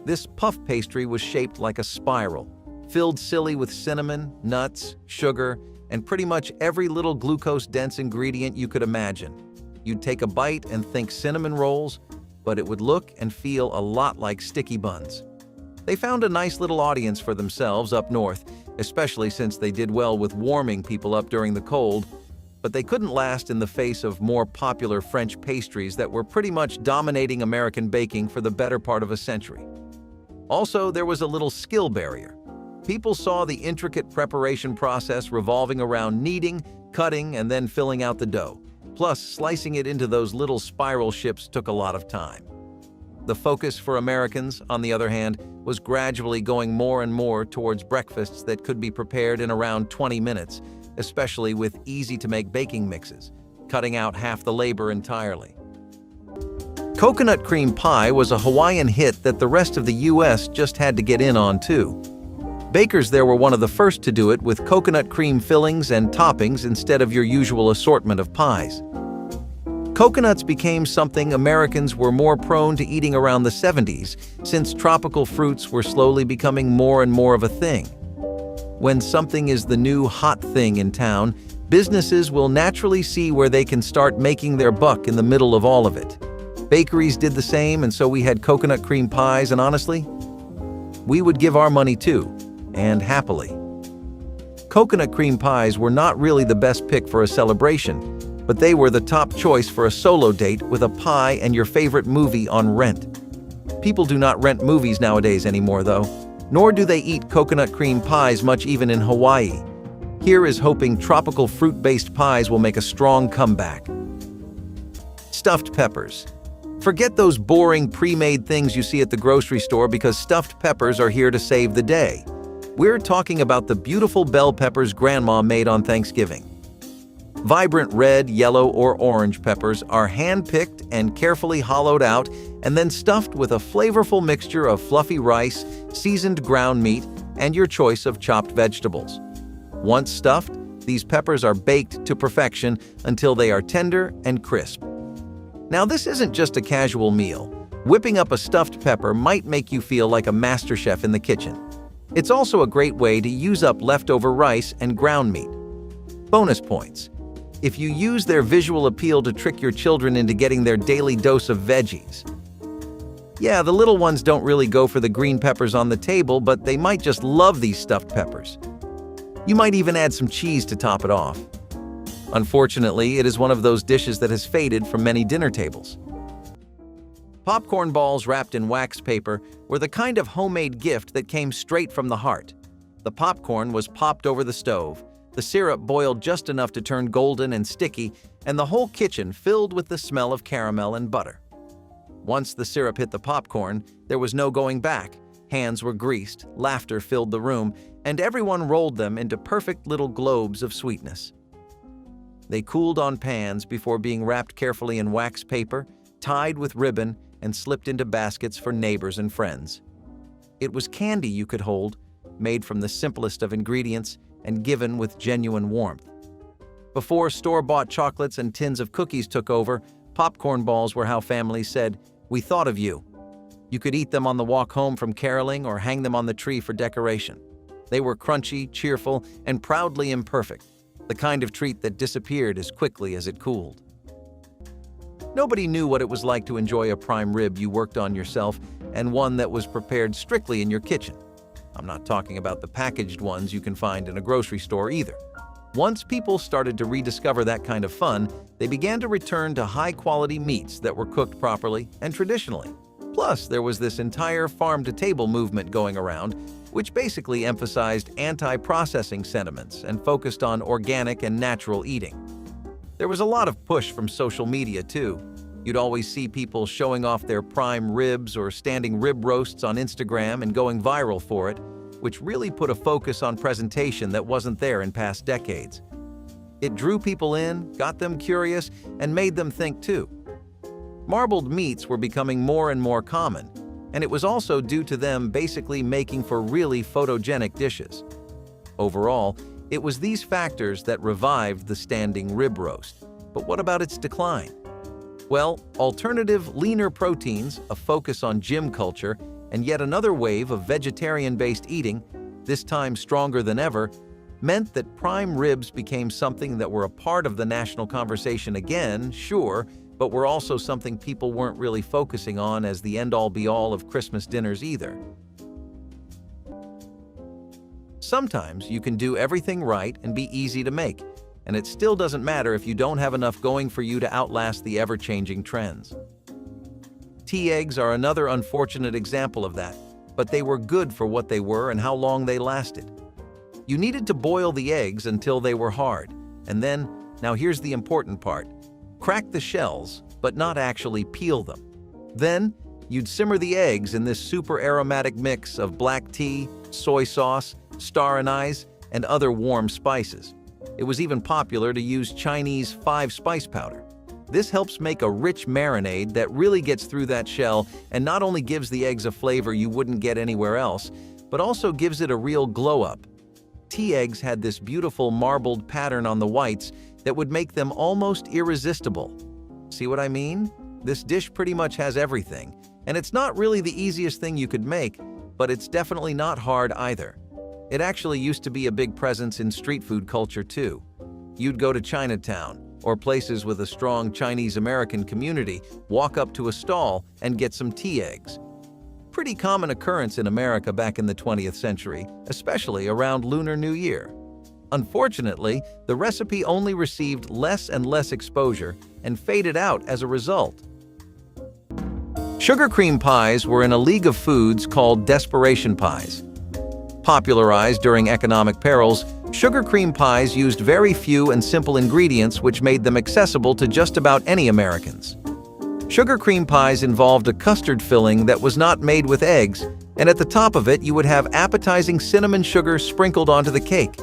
This puff pastry was shaped like a spiral, filled silly with cinnamon, nuts, sugar, and pretty much every little glucose-dense ingredient you could imagine. You'd take a bite and think cinnamon rolls, but it would look and feel a lot like sticky buns. They found a nice little audience for themselves up north, especially since they did well with warming people up during the cold, but they couldn't last in the face of more popular French pastries that were pretty much dominating American baking for the better part of a century. Also, there was a little skill barrier. People saw the intricate preparation process revolving around kneading, cutting, and then filling out the dough. Plus, slicing it into those little spiral shapes took a lot of time. The focus for Americans, on the other hand, was gradually going more and more towards breakfasts that could be prepared in around 20 minutes, especially with easy-to-make baking mixes, cutting out half the labor entirely. Coconut cream pie was a Hawaiian hit that the rest of the US just had to get in on too. Bakers there were one of the first to do it with coconut cream fillings and toppings instead of your usual assortment of pies. Coconuts became something Americans were more prone to eating around the 70s, since tropical fruits were slowly becoming more and more of a thing. When something is the new hot thing in town, businesses will naturally see where they can start making their buck in the middle of all of it. Bakeries did the same, and so we had coconut cream pies, and honestly, we would give our money too, and happily. Coconut cream pies were not really the best pick for a celebration, but they were the top choice for a solo date with a pie and your favorite movie on rent. People do not rent movies nowadays anymore though, nor do they eat coconut cream pies much even in Hawaii. Here is hoping tropical fruit-based pies will make a strong comeback. Stuffed peppers. Forget those boring pre-made things you see at the grocery store because stuffed peppers are here to save the day. We're talking about the beautiful bell peppers Grandma made on Thanksgiving. Vibrant red, yellow, or orange peppers are hand-picked and carefully hollowed out and then stuffed with a flavorful mixture of fluffy rice, seasoned ground meat, and your choice of chopped vegetables. Once stuffed, these peppers are baked to perfection until they are tender and crisp. Now, this isn't just a casual meal. Whipping up a stuffed pepper might make you feel like a master chef in the kitchen. It's also a great way to use up leftover rice and ground meat. Bonus points: if you use their visual appeal to trick your children into getting their daily dose of veggies. Yeah, the little ones don't really go for the green peppers on the table, but they might just love these stuffed peppers. You might even add some cheese to top it off. Unfortunately, it is one of those dishes that has faded from many dinner tables. Popcorn balls wrapped in wax paper were the kind of homemade gift that came straight from the heart. The popcorn was popped over the stove, the syrup boiled just enough to turn golden and sticky, and the whole kitchen filled with the smell of caramel and butter. Once the syrup hit the popcorn, there was no going back. Hands were greased, laughter filled the room, and everyone rolled them into perfect little globes of sweetness. They cooled on pans before being wrapped carefully in wax paper, tied with ribbon, and slipped into baskets for neighbors and friends. It was candy you could hold, made from the simplest of ingredients and given with genuine warmth. Before store-bought chocolates and tins of cookies took over, popcorn balls were how families said, "We thought of you." You could eat them on the walk home from caroling or hang them on the tree for decoration. They were crunchy, cheerful, and proudly imperfect, the kind of treat that disappeared as quickly as it cooled. Nobody knew what it was like to enjoy a prime rib you worked on yourself and one that was prepared strictly in your kitchen. I'm not talking about the packaged ones you can find in a grocery store either. Once people started to rediscover that kind of fun, they began to return to high-quality meats that were cooked properly and traditionally. Plus, there was this entire farm-to-table movement going around, which basically emphasized anti-processing sentiments and focused on organic and natural eating. There was a lot of push from social media, too. You'd always see people showing off their prime ribs or standing rib roasts on Instagram and going viral for it, which really put a focus on presentation that wasn't there in past decades. It drew people in, got them curious, and made them think, too. Marbled meats were becoming more and more common, and it was also due to them basically making for really photogenic dishes. Overall, it was these factors that revived the standing rib roast. But what about its decline? Well, alternative, leaner proteins, a focus on gym culture, and yet another wave of vegetarian-based eating, this time stronger than ever, meant that prime ribs became something that were a part of the national conversation again, sure, but were also something people weren't really focusing on as the end-all be-all of Christmas dinners either. Sometimes you can do everything right and be easy to make, and it still doesn't matter if you don't have enough going for you to outlast the ever-changing trends. Tea eggs are another unfortunate example of that, but they were good for what they were and how long they lasted. You needed to boil the eggs until they were hard, and then, now here's the important part, crack the shells, but not actually peel them. Then, you'd simmer the eggs in this super aromatic mix of black tea, soy sauce, star anise, and other warm spices. It was even popular to use Chinese 5-spice powder. This helps make a rich marinade that really gets through that shell and not only gives the eggs a flavor you wouldn't get anywhere else, but also gives it a real glow-up. Tea eggs had this beautiful marbled pattern on the whites that would make them almost irresistible. See what I mean? This dish pretty much has everything, and it's not really the easiest thing you could make, but it's definitely not hard either. It actually used to be a big presence in street food culture too. You'd go to Chinatown, or places with a strong Chinese-American community, walk up to a stall and get some tea eggs. Pretty common occurrence in America back in the 20th century, especially around Lunar New Year. Unfortunately, the recipe only received less and less exposure and faded out as a result. Sugar cream pies were in a league of foods called desperation pies. Popularized during economic perils, sugar cream pies used very few and simple ingredients which made them accessible to just about any Americans. Sugar cream pies involved a custard filling that was not made with eggs, and at the top of it you would have appetizing cinnamon sugar sprinkled onto the cake.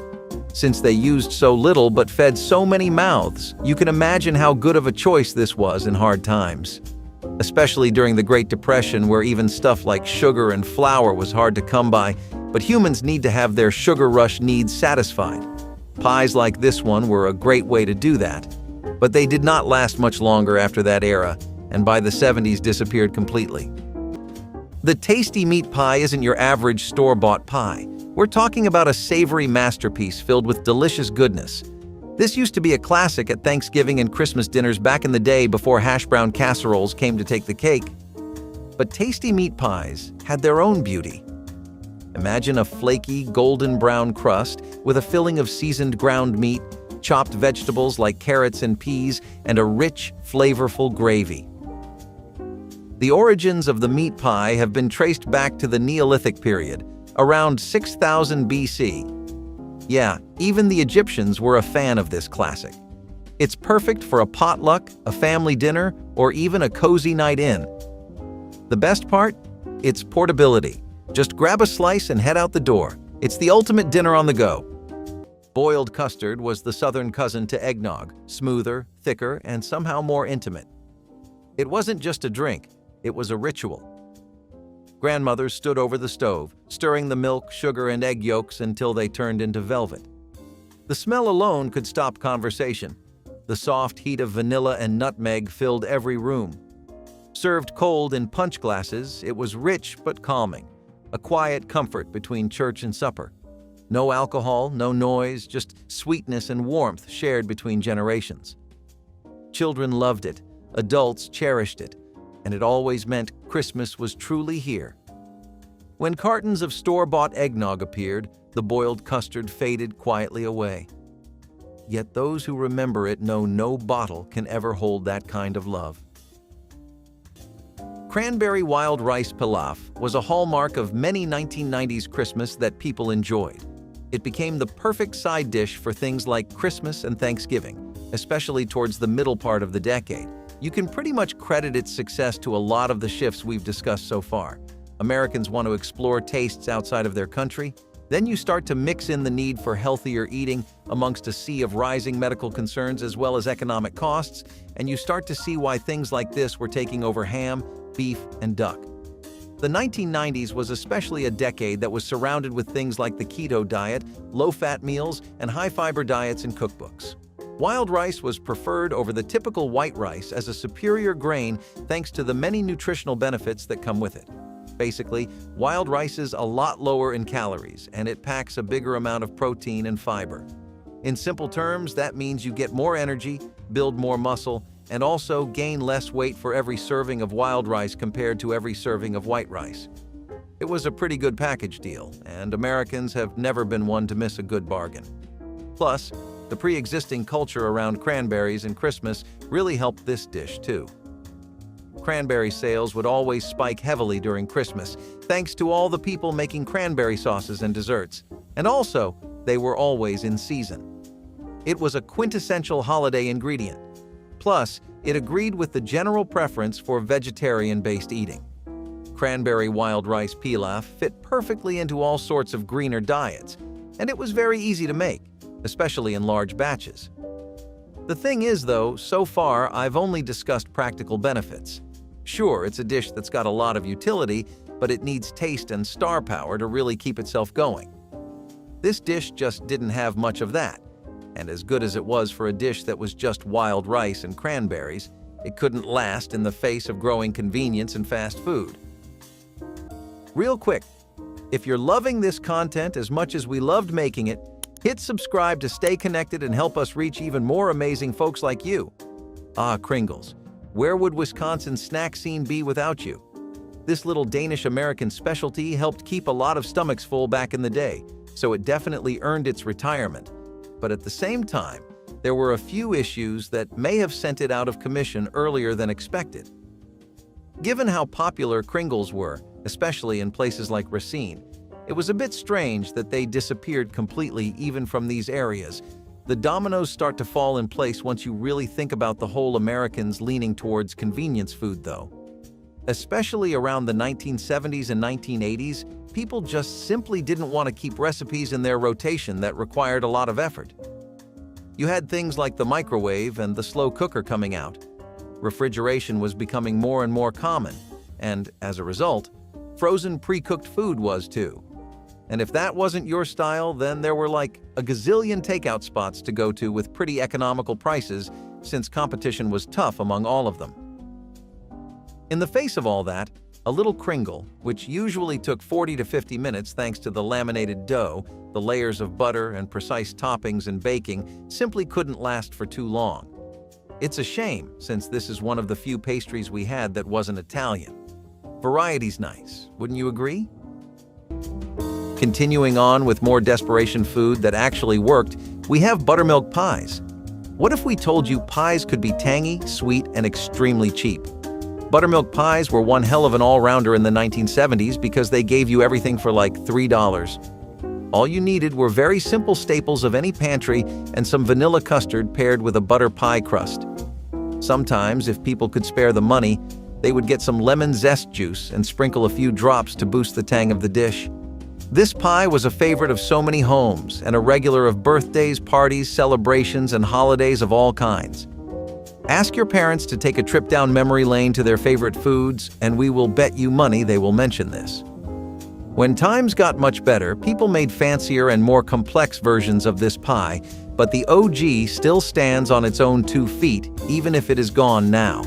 Since they used so little but fed so many mouths, you can imagine how good of a choice this was in hard times. Especially during the Great Depression, where even stuff like sugar and flour was hard to come by, but humans need to have their sugar rush needs satisfied. Pies like this one were a great way to do that. But they did not last much longer after that era, and by the 70s disappeared completely. The Tasty Meat Pie isn't your average store-bought pie. We're talking about a savory masterpiece filled with delicious goodness. This used to be a classic at Thanksgiving and Christmas dinners back in the day before hash brown casseroles came to take the cake. But Tasty Meat Pies had their own beauty. Imagine a flaky, golden brown crust with a filling of seasoned ground meat, chopped vegetables like carrots and peas, and a rich, flavorful gravy. The origins of the meat pie have been traced back to the Neolithic period, around 6000 BC. Yeah, even the Egyptians were a fan of this classic. It's perfect for a potluck, a family dinner, or even a cozy night in. The best part? Its portability. Just grab a slice and head out the door. It's the ultimate dinner on the go. Boiled custard was the southern cousin to eggnog, smoother, thicker, and somehow more intimate. It wasn't just a drink, it was a ritual. Grandmothers stood over the stove, stirring the milk, sugar, and egg yolks until they turned into velvet. The smell alone could stop conversation. The soft heat of vanilla and nutmeg filled every room. Served cold in punch glasses, it was rich but calming, a quiet comfort between church and supper. No alcohol, no noise, just sweetness and warmth shared between generations. Children loved it, adults cherished it, and it always meant Christmas was truly here. When cartons of store-bought eggnog appeared, the boiled custard faded quietly away. Yet those who remember it know no bottle can ever hold that kind of love. Cranberry wild rice pilaf was a hallmark of many 1990s Christmas that people enjoyed. It became the perfect side dish for things like Christmas and Thanksgiving, especially towards the middle part of the decade. You can pretty much credit its success to a lot of the shifts we've discussed so far. Americans want to explore tastes outside of their country. Then you start to mix in the need for healthier eating amongst a sea of rising medical concerns as well as economic costs, and you start to see why things like this were taking over ham, beef, and duck. The 1990s was especially a decade that was surrounded with things like the keto diet, low-fat meals, and high-fiber diets and cookbooks. Wild rice was preferred over the typical white rice as a superior grain thanks to the many nutritional benefits that come with it. Basically, wild rice is a lot lower in calories, and it packs a bigger amount of protein and fiber. In simple terms, that means you get more energy, build more muscle, and also gain less weight for every serving of wild rice compared to every serving of white rice. It was a pretty good package deal, and Americans have never been one to miss a good bargain. Plus, the pre-existing culture around cranberries and Christmas really helped this dish too. Cranberry sales would always spike heavily during Christmas, thanks to all the people making cranberry sauces and desserts. And also, they were always in season. It was a quintessential holiday ingredient. Plus, it agreed with the general preference for vegetarian-based eating. Cranberry wild rice pilaf fit perfectly into all sorts of greener diets, and it was very easy to make, especially in large batches. The thing is, though, so far I've only discussed practical benefits. Sure, it's a dish that's got a lot of utility, but it needs taste and star power to really keep itself going. This dish just didn't have much of that. And as good as it was for a dish that was just wild rice and cranberries, it couldn't last in the face of growing convenience and fast food. Real quick, if you're loving this content as much as we loved making it, hit subscribe to stay connected and help us reach even more amazing folks like you. Ah, Kringles. Where would Wisconsin's snack scene be without you? This little Danish-American specialty helped keep a lot of stomachs full back in the day, so it definitely earned its retirement. But at the same time, there were a few issues that may have sent it out of commission earlier than expected. Given how popular Kringles were, especially in places like Racine, it was a bit strange that they disappeared completely even from these areas. The dominoes start to fall in place once you really think about the whole Americans leaning towards convenience food, though. Especially around the 1970s and 1980s, people just simply didn't want to keep recipes in their rotation that required a lot of effort. You had things like the microwave and the slow cooker coming out. Refrigeration was becoming more and more common, and as a result, frozen pre-cooked food was too. And if that wasn't your style, then there were like a gazillion takeout spots to go to with pretty economical prices, since competition was tough among all of them. In the face of all that, a little Kringle, which usually took 40 to 50 minutes thanks to the laminated dough, the layers of butter, and precise toppings and baking, simply couldn't last for too long. It's a shame, since this is one of the few pastries we had that wasn't Italian. Variety's nice, wouldn't you agree? Continuing on with more desperation food that actually worked, we have buttermilk pies. What if we told you pies could be tangy, sweet, and extremely cheap? Buttermilk pies were one hell of an all-rounder in the 1970s because they gave you everything for like $3. All you needed were very simple staples of any pantry and some vanilla custard paired with a butter pie crust. Sometimes, if people could spare the money, they would get some lemon zest juice and sprinkle a few drops to boost the tang of the dish. This pie was a favorite of so many homes and a regular of birthdays, parties, celebrations, and holidays of all kinds. Ask your parents to take a trip down memory lane to their favorite foods, and we will bet you money they will mention this. When times got much better, people made fancier and more complex versions of this pie, but the OG still stands on its own 2 feet, even if it is gone now.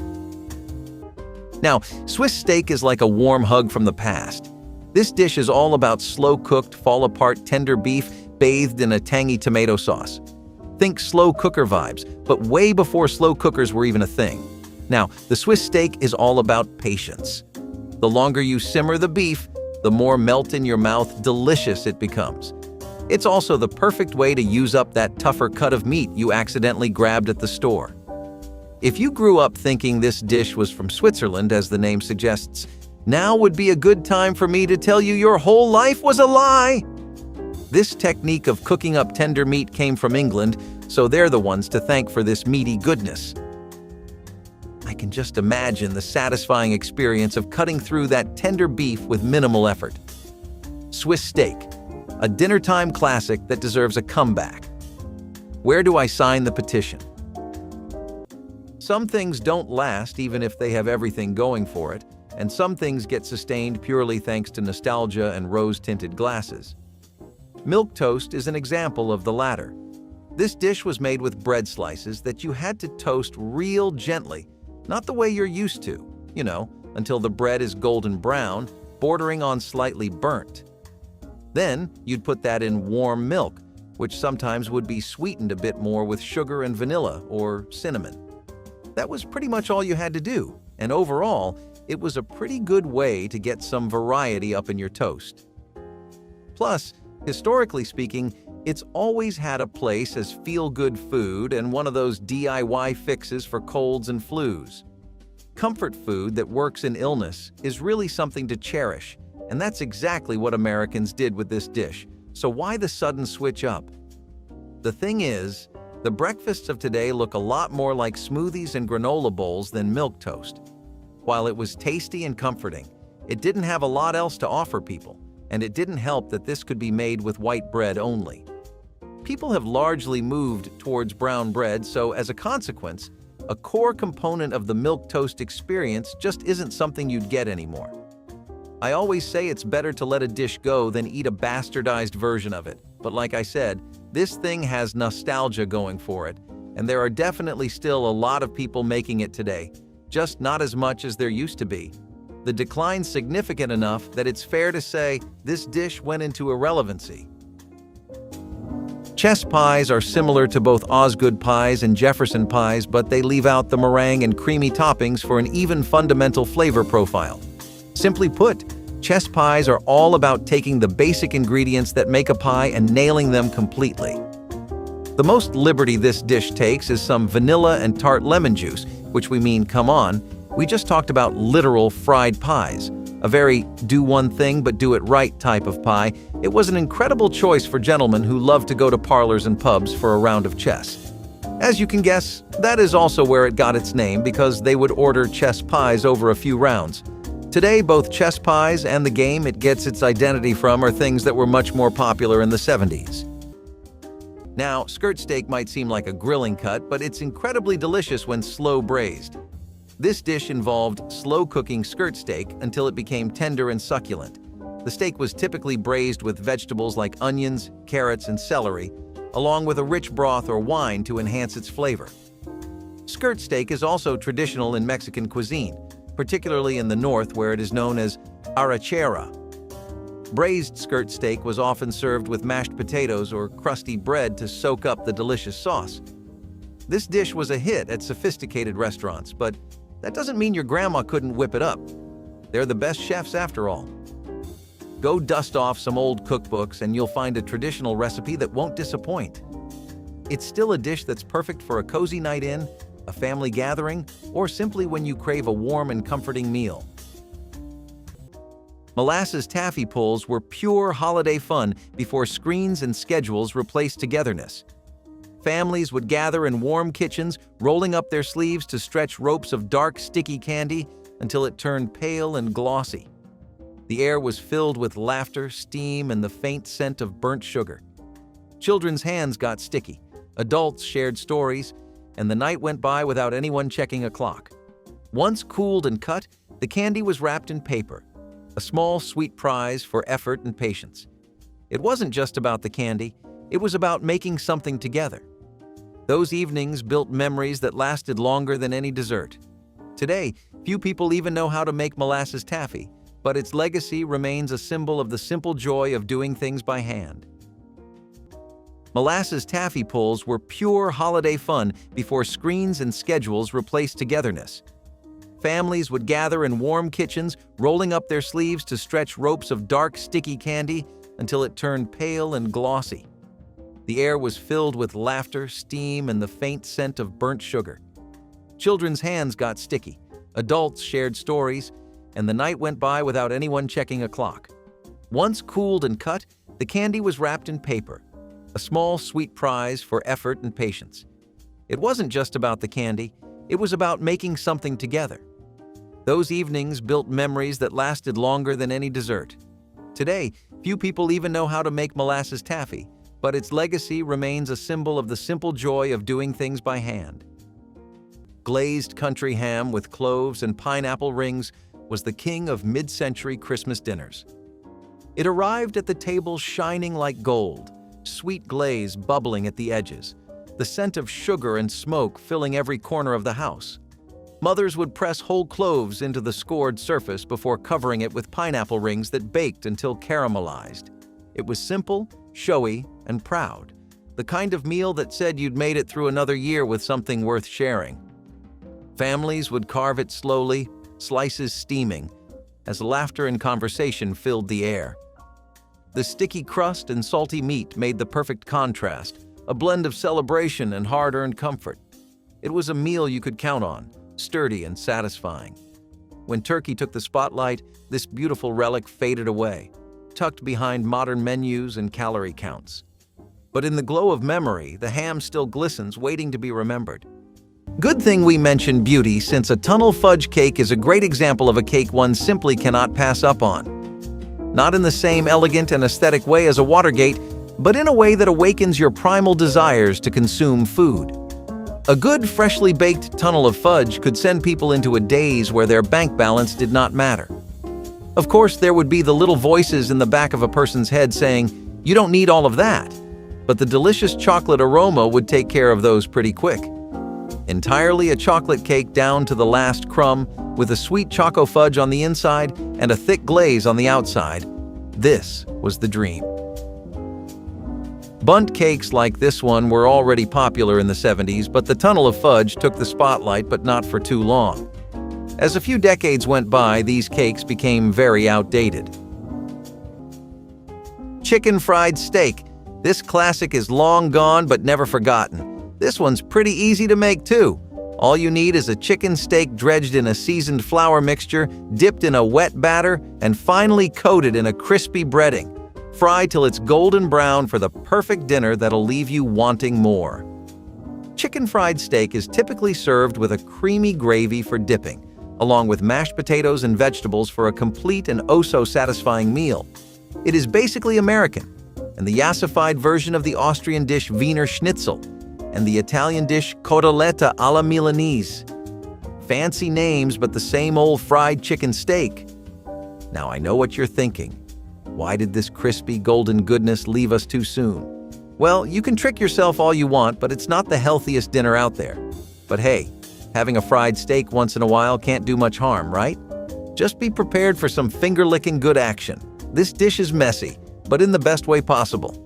Now, Swiss steak is like a warm hug from the past. This dish is all about slow-cooked, fall-apart tender beef bathed in a tangy tomato sauce. Think slow cooker vibes, but way before slow cookers were even a thing. Now, the Swiss steak is all about patience. The longer you simmer the beef, the more melt-in-your-mouth delicious it becomes. It's also the perfect way to use up that tougher cut of meat you accidentally grabbed at the store. If you grew up thinking this dish was from Switzerland, as the name suggests, now would be a good time for me to tell you your whole life was a lie. This technique of cooking up tender meat came from England, so they're the ones to thank for this meaty goodness. I can just imagine the satisfying experience of cutting through that tender beef with minimal effort. Swiss steak, a dinnertime classic that deserves a comeback. Where do I sign the petition? Some things don't last even if they have everything going for it, and some things get sustained purely thanks to nostalgia and rose-tinted glasses. Milk toast is an example of the latter. This dish was made with bread slices that you had to toast real gently, not the way you're used to, until the bread is golden brown, bordering on slightly burnt. Then you'd put that in warm milk, which sometimes would be sweetened a bit more with sugar and vanilla or cinnamon. That was pretty much all you had to do, and overall, it was a pretty good way to get some variety up in your toast. Plus, historically speaking, it's always had a place as feel-good food and one of those DIY fixes for colds and flus. Comfort food that works in illness is really something to cherish, and that's exactly what Americans did with this dish. So why the sudden switch up? The thing is, the breakfasts of today look a lot more like smoothies and granola bowls than milk toast. While it was tasty and comforting, it didn't have a lot else to offer people, and it didn't help that this could be made with white bread only. People have largely moved towards brown bread, so as a consequence, a core component of the milk toast experience just isn't something you'd get anymore. I always say it's better to let a dish go than eat a bastardized version of it, but like I said, this thing has nostalgia going for it, and there are definitely still a lot of people making it today, just not as much as there used to be. The decline's significant enough that it's fair to say this dish went into irrelevancy. Chess pies are similar to both Osgood pies and Jefferson pies, but they leave out the meringue and creamy toppings for an even fundamental flavor profile. Simply put, chess pies are all about taking the basic ingredients that make a pie and nailing them completely. The most liberty this dish takes is some vanilla and tart lemon juice, which we mean, come on, we just talked about literal fried pies. A very do one thing but do it right type of pie. It was an incredible choice for gentlemen who love to go to parlors and pubs for a round of chess. As you can guess, that is also where it got its name because they would order chess pies over a few rounds. Today, both chess pies and the game it gets its identity from are things that were much more popular in the 70s. Now, skirt steak might seem like a grilling cut, but it's incredibly delicious when slow braised. This dish involved slow cooking skirt steak until it became tender and succulent. The steak was typically braised with vegetables like onions, carrots, and celery, along with a rich broth or wine to enhance its flavor. Skirt steak is also traditional in Mexican cuisine, particularly in the north where it is known as arrachera. Braised skirt steak was often served with mashed potatoes or crusty bread to soak up the delicious sauce. This dish was a hit at sophisticated restaurants, but that doesn't mean your grandma couldn't whip it up. They're the best chefs after all. Go dust off some old cookbooks and you'll find a traditional recipe that won't disappoint. It's still a dish that's perfect for a cozy night in, a family gathering, or simply when you crave a warm and comforting meal. Molasses taffy pulls were pure holiday fun before screens and schedules replaced togetherness. Families would gather in warm kitchens, rolling up their sleeves to stretch ropes of dark, sticky candy until it turned pale and glossy. The air was filled with laughter, steam, and the faint scent of burnt sugar. Children's hands got sticky, adults shared stories, and the night went by without anyone checking a clock. Once cooled and cut, the candy was wrapped in paper, a small, sweet prize for effort and patience. It wasn't just about the candy, it was about making something together. Those evenings built memories that lasted longer than any dessert. Today, few people even know how to make molasses taffy, but its legacy remains a symbol of the simple joy of doing things by hand. Molasses taffy pulls were pure holiday fun before screens and schedules replaced togetherness. Families would gather in warm kitchens, rolling up their sleeves to stretch ropes of dark, sticky candy until it turned pale and glossy. The air was filled with laughter, steam, and the faint scent of burnt sugar. Children's hands got sticky, adults shared stories, and the night went by without anyone checking a clock. Once cooled and cut, the candy was wrapped in paper, a small, sweet prize for effort and patience. It wasn't just about the candy, it was about making something together. Those evenings built memories that lasted longer than any dessert. Today, few people even know how to make molasses taffy, but its legacy remains a symbol of the simple joy of doing things by hand. Glazed country ham with cloves and pineapple rings was the king of mid-century Christmas dinners. It arrived at the table shining like gold, sweet glaze bubbling at the edges, the scent of sugar and smoke filling every corner of the house. Mothers would press whole cloves into the scored surface before covering it with pineapple rings that baked until caramelized. It was simple, showy, and proud, the kind of meal that said you'd made it through another year with something worth sharing. Families would carve it slowly, slices steaming, as laughter and conversation filled the air. The sticky crust and salty meat made the perfect contrast, a blend of celebration and hard-earned comfort. It was a meal you could count on, sturdy and satisfying. When turkey took the spotlight, this beautiful relic faded away, tucked behind modern menus and calorie counts. But in the glow of memory, the ham still glistens, waiting to be remembered. Good thing we mentioned beauty, since a tunnel fudge cake is a great example of a cake one simply cannot pass up on. Not in the same elegant and aesthetic way as a Watergate, but in a way that awakens your primal desires to consume food. A good, freshly baked tunnel of fudge could send people into a daze where their bank balance did not matter. Of course, there would be the little voices in the back of a person's head saying, "You don't need all of that," but the delicious chocolate aroma would take care of those pretty quick. Entirely a chocolate cake down to the last crumb, with a sweet choco fudge on the inside and a thick glaze on the outside. This was the dream. Bundt cakes like this one were already popular in the 70s, but the tunnel of fudge took the spotlight, but not for too long. As a few decades went by, these cakes became very outdated. Chicken fried steak. This classic is long gone but never forgotten. This one's pretty easy to make too. All you need is a chicken steak dredged in a seasoned flour mixture, dipped in a wet batter, and finally coated in a crispy breading. Fry till it's golden brown for the perfect dinner that'll leave you wanting more. Chicken fried steak is typically served with a creamy gravy for dipping, along with mashed potatoes and vegetables for a complete and oh-so-satisfying meal. It is basically American, and the yassified version of the Austrian dish Wiener Schnitzel, and the Italian dish Cotoletta alla Milanese. Fancy names, but the same old fried chicken steak. Now I know what you're thinking. Why did this crispy golden goodness leave us too soon? Well, you can trick yourself all you want, but it's not the healthiest dinner out there. But hey, having a fried steak once in a while can't do much harm, right? Just be prepared for some finger-licking good action. This dish is messy, but in the best way possible.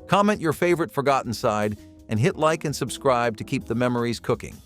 Comment your favorite forgotten side and hit like and subscribe to keep the memories cooking.